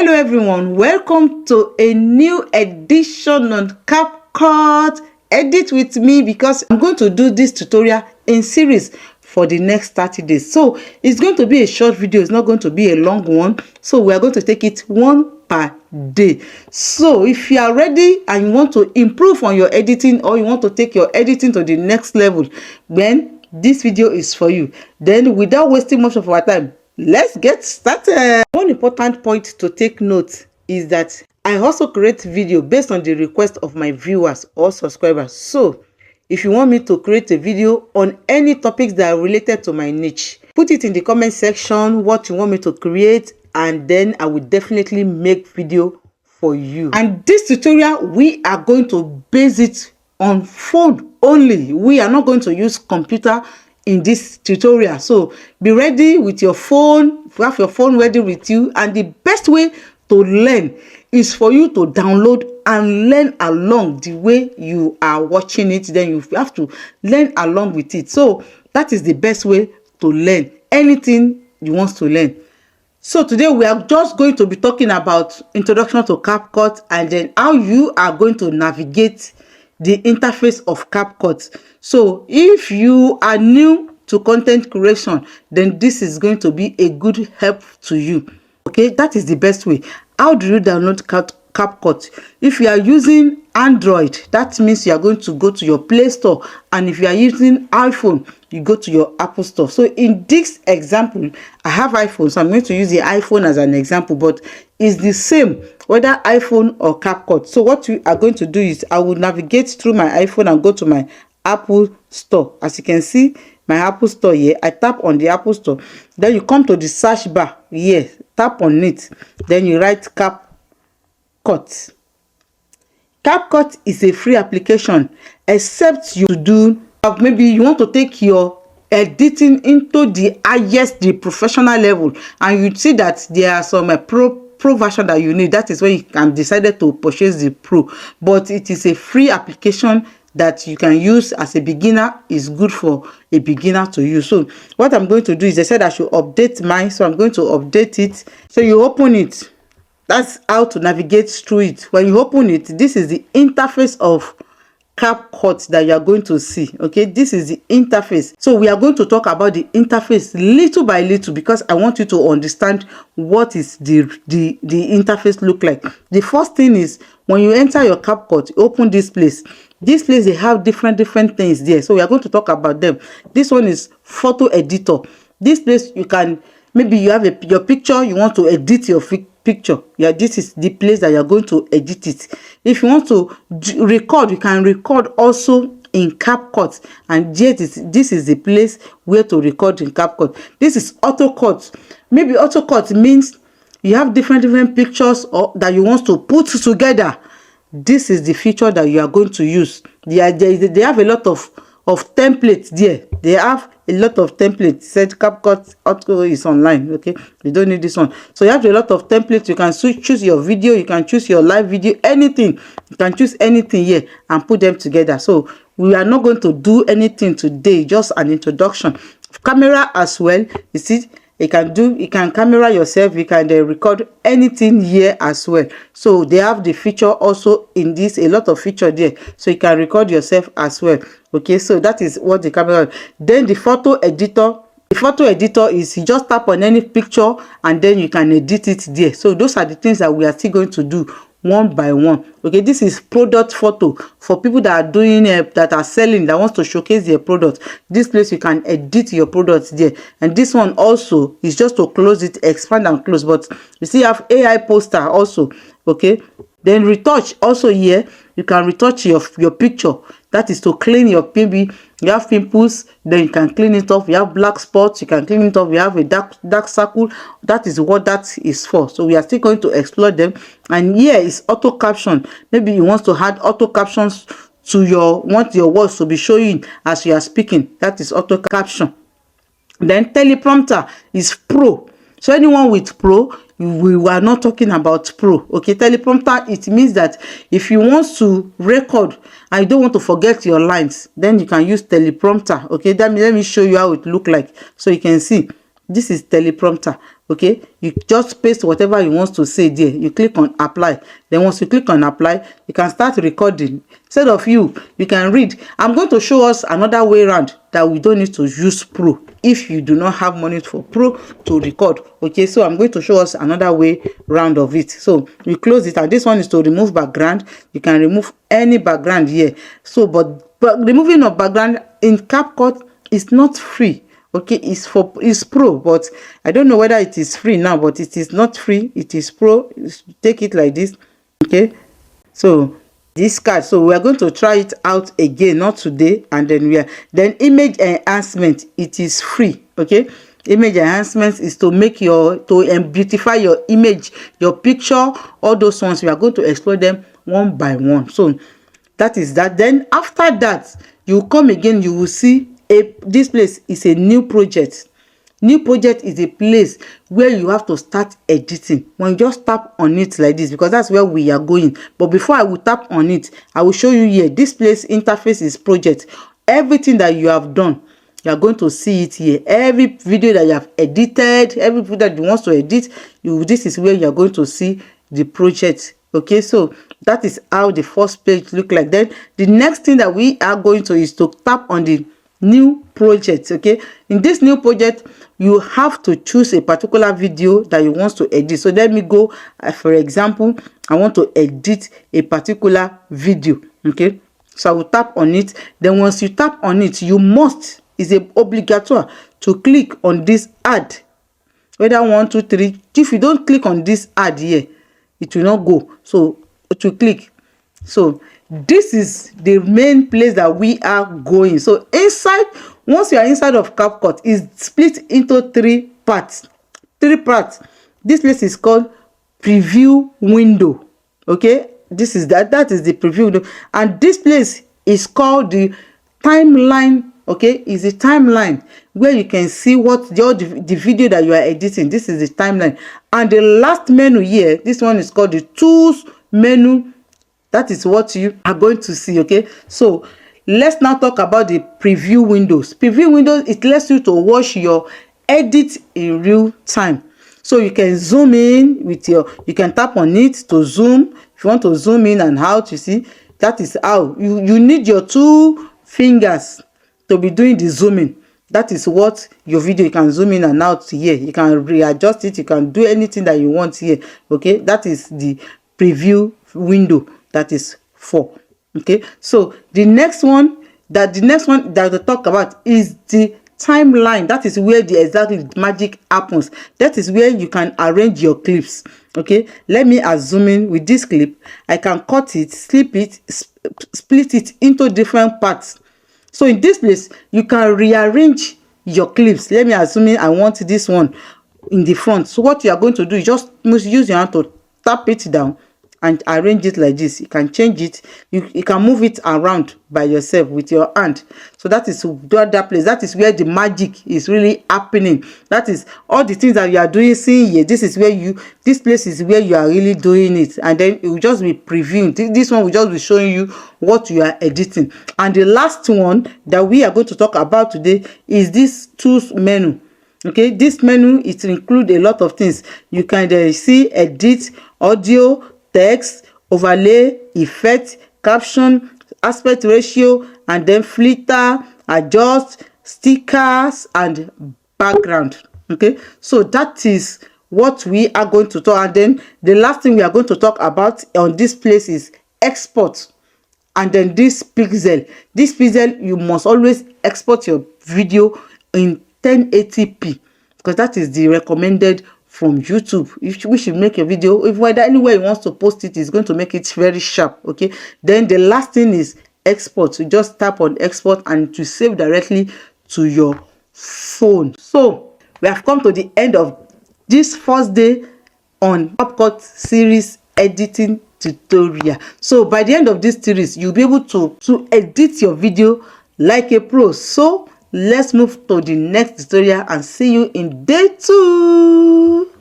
Hello everyone, welcome to a new edition on CapCut. Edit with me because I'm going to do this tutorial in series for the next 30 days. So it's going to be a short video, it's not going to be a long one. So we are going to take it one per day. So if you are ready and you want to improve on your editing or you want to take your editing to the next level, then this video is for you. Then without wasting much of our time, let's get started. One important point to take note is that I also create video based on the request of my viewers or subscribers. So if you want me to create a video on any topics that are related to my niche, put it in the comment section what you want me to create, and then I will definitely make video for you. And this tutorial, we are going to base it on phone only. We are not going to use computer in this tutorial. So be ready with your phone, have your phone ready with you. And the best way to learn is for you to download and learn along the way you are watching it. Then you have to learn along with it. So that is the best way to learn anything you want to learn. So today we are just going to be talking about introduction to CapCut and then how you are going to navigate the interface of CapCut. So if you are new to content creation, then this is going to be a good help to you. Okay, that is the best way. How do you download CapCut? If you are using Android, that means you are going to go to your Play Store, and if you are using iPhone, you go to your Apple Store. So in this example, I have iPhone, so I'm going to use the iPhone as an example, but it's the same whether iPhone or CapCut. So what we are going to do is I will navigate through my iPhone and go to my Apple Store. As you can see, my Apple Store here, I tap on the Apple Store. Then you come to the search bar here, tap on it. Then you write CapCut. CapCut is a free application, except you do maybe you want to take your editing into the highest, the professional level, and you see that there are some pro version that you need. That is when you can decide to purchase the pro, but it is a free application that you can use as a beginner. Is good for a beginner to use. So what I'm going to do is I said I should update mine, so I'm going to update it. So you open it. That's how to navigate through it. When you open it, this is the interface of CapCut that you are going to see. Okay, this is the interface. So we are going to talk about the interface little by little because I want you to understand what is the interface look like. The first thing is when you enter your CapCut, open this place. This place, they have different things there. So we are going to talk about them. This one is photo editor. This place you can, maybe you have your picture, you want to edit your picture. Yeah, this is the place that you're going to edit it. If you want to record, you can record also in CapCut, and yet this is the place where to record in CapCut. This is AutoCut. Maybe AutoCut means you have different pictures or that you want to put together. This is the feature that you are going to use. They have a lot of templates there. They have a lot of templates. Said CapCut Auto is online. Okay, you don't need this one. So you have a lot of templates. You can choose your video, you can choose your live video, anything. You can choose anything here and put them together. So we are not going to do anything today, just an introduction. Camera as well. You see, you can camera yourself, you can record anything here as well. So they have the feature also in this, a lot of feature there, so you can record yourself as well. Okay, so that is what the camera. Then the photo editor. The photo editor is you just tap on any picture and then you can edit it there. So those are the things that we are still going to do one by one. Okay, this is product photo for people that are doing that are selling, that wants to showcase their product. This place you can edit your products there. And this one also is just to close it, expand and close. But you see, you have AI poster also. Okay, then retouch also here. You can retouch your picture. That is to clean your PB. You have pimples, then you can clean it off. You have black spots, you can clean it off. You have a dark circle. That is what that is for. So we are still going to explore them. And here is auto caption. Maybe you want to add auto captions to want your words to be showing as you are speaking. That is auto caption. Then teleprompter is pro. So anyone with pro, we are not talking about pro. Okay, teleprompter, it means that if you want to record and you don't want to forget your lines, then you can use teleprompter. Okay, let me show you how it look like so you can see. This is teleprompter. Okay, you just paste whatever you want to say there. You click on apply. Then once you click on apply, you can start recording. Instead of you can read. I'm going to show us another way around that we don't need to use Pro if you do not have money for Pro to record. Okay, so I'm going to show us another way round of it. So you close it, and this one is to remove background. You can remove any background here. So but removing of background in CapCut is not free. Okay, it's Pro, but I don't know whether it is free now, but it is not free. It is Pro. Take it like this. Okay, so this card, so we are going to try it out again, not today, and then image enhancement, it is free. Okay, image enhancement is to make beautify your image, your picture, all those ones. We are going to explore them one by one. So that is that. Then after that, you come again, you will see this place is a new project. New project is a place where you have to start editing. When you just tap on it like this, because that's where we are going. But before I will tap on it, I will show you here. This place interface is project. Everything that you have done, you are going to see it here. Every video that you have edited, every video that you want to edit, this is where you are going to see the project. Okay, so that is how the first page look like. Then the next thing that we are going to is to tap on the new project. Okay, in this new project, you have to choose a particular video that you want to edit. So let me go, for example, I want to edit a particular video. Okay, so I will tap on it. Then once you tap on it, you must, is obligatory to click on this add, whether 1 2 3. If you don't click on this add here, it will not go. So to click, so this is the main place that we are going. So inside, once you are inside of CapCut, is split into three parts. This place is called preview window. Okay, this is that is the preview window, and this place is called the timeline. Okay, is a timeline where you can see what the video that you are editing. This is the timeline. And the last menu here, this one is called the tools menu. That is what you are going to see. Okay, so let's now talk about the preview windows. Preview windows, it lets you to watch your edit in real time. So you can zoom in with you can tap on it to zoom. If you want to zoom in and out, you see, that is how you need your 2 fingers to be doing the zooming. That is what your video, you can zoom in and out here. You can readjust it. You can do anything that you want here. Okay, that is the preview window. That is 4. Okay, so the next one that we talk about is the timeline. That is where the exactly magic happens. That is where you can arrange your clips. Okay, let me zoom in with this clip. I can cut it, split it into different parts. So in this place, you can rearrange your clips. Let me assume I want this one in the front. So what you are going to do is just use your hand to tap it down and arrange it like this. You can change it. You can move it around by yourself with your hand. So that is the other place. That is where the magic is really happening. That is all the things that you are doing, seeing here. This place is where you are really doing it. And then it will just be previewing. This one will just be showing you what you are editing. And the last one that we are going to talk about today is this tools menu. Okay, this menu, it includes a lot of things. You can see edit, audio, text, overlay, effect, caption, aspect ratio, and then filter, adjust, stickers, and background. Okay, so that is what we are going to talk. And then the last thing we are going to talk about on this place is export. And then this pixel, you must always export your video in 1080p, because that is the recommended from YouTube. If we should make a video, if whether anywhere you want to post it, is going to make it very sharp. Okay, then the last thing is export. You just tap on export and to save directly to your phone. So we have come to the end of this first day on CapCut series editing tutorial. So by the end of this series, you'll be able to edit your video like a pro. So let's move to the next tutorial and see you in day 2.